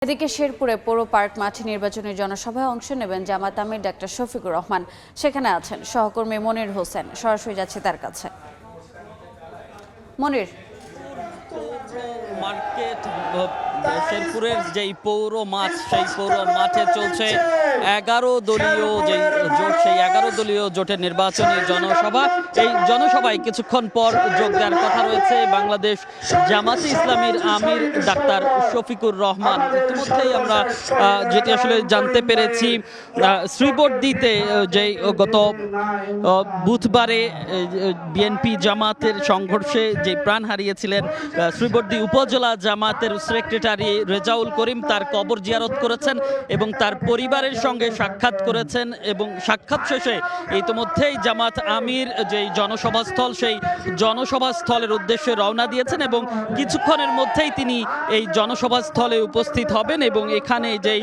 এদিকে শেরপুরে পৌর পার্ক মাঠে নির্বাচনী জনসভায় অংশ নেবেন জামাত আমির ডাক্তার শফিকুর রহমান। সেখানে আছেন সহকর্মী মনির হোসেন। সরাসরি যাচ্ছে তার কাছে। মনির, মার্কেট শেরপুরের যেই পৌর মাঠ, সেই পৌর মাঠে চলছে 11 দলীয় যে জোট, সেই 11 দলীয় জোটের নির্বাচনী জনসভা। এই জনসভায় কিছুক্ষণ পর যোগ দেওয়ার কথা রয়েছে বাংলাদেশ জামাতে ইসলামীর আমির ডাক্তার শফিকুর রহমান। ইতিমধ্যেই আমরা যেটি আসলে জানতে পেরেছি, শ্রীবর্দীতে যে গত বুধবারে বিএনপি জামাতের সংঘর্ষে যে প্রাণ হারিয়েছিলেন শ্রীবর্দী উপজেলা জামাতের সেক্রেটারি রেজাউল করিম, তার কবর জিয়ারত করেছেন এবং তার পরিবারের সঙ্গে সাক্ষাৎ করেছেন। এবং সাক্ষাৎ শেষে ইতিমধ্যেই জামাত আমির যেই জনসভাস্থল, সেই জনসভাস্থলের উদ্দেশ্যে রওনা দিয়েছেন এবং কিছুক্ষণের মধ্যেই তিনি এই জনসভাস্থলে উপস্থিত হবেন এবং এখানে যেই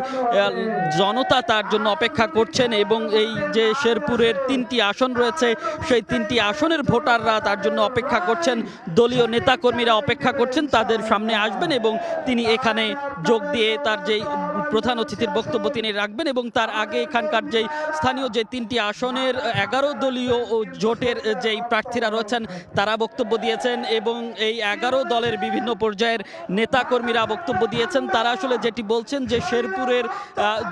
জনতা তার জন্য অপেক্ষা করছেন এবং এই যে শেরপুরের 3টি আসন রয়েছে, সেই 3টি আসনের ভোটাররা তার জন্য অপেক্ষা করছেন। দলীয় নেতাকর্মীরা অপেক্ষা করছেন, তাদের সামনে আসবেন এবং তিনি এখানে যোগ দিয়ে তার যেই প্রধান অতিথির বক্তব্য তিনি রাখবেন এবং তার আগে এখানকার যেই স্থানীয় যে 3টি আসনের 11 দলীয় জোটের যেই প্রার্থীরা রয়েছেন তারা বক্তব্য দিয়েছেন এবং এই 11 দলের বিভিন্ন পর্যায়ের নেতাকর্মীরা বক্তব্য দিয়েছেন। তারা আসলে যেটি বলছেন যে শেরপুরের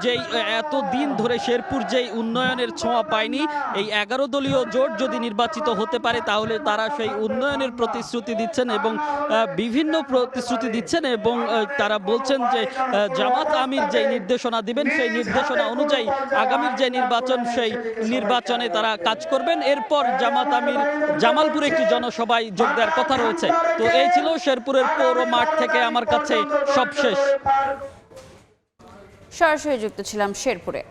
যেই এত দিন ধরে শেরপুর যেই উন্নয়নের ছোঁয়া পায়নি, এই 11 দলীয় জোট যদি নির্বাচিত হতে পারে তাহলে তারা সেই উন্নয়নের প্রতিশ্রুতি দিচ্ছেন এবং বিভিন্ন প্রতিশ্রুতি দিচ্ছেন এবং তারা বলছেন যে জামাত আমির যে নির্দেশনা দিবেন সেই নির্দেশনা অনুযায়ী আগামীর যে নির্বাচন, সেই নির্বাচনে তারা কাজ করবেন। এরপর জামাত আমির জামালপুরে একটি জনসভায় যোগ দেওয়ার কথা রয়েছে। তো এই ছিল শেরপুরের পৌর মাঠ থেকে আমার কাছে সবশেষ। সরাসরি যুক্ত ছিলাম শেরপুরে।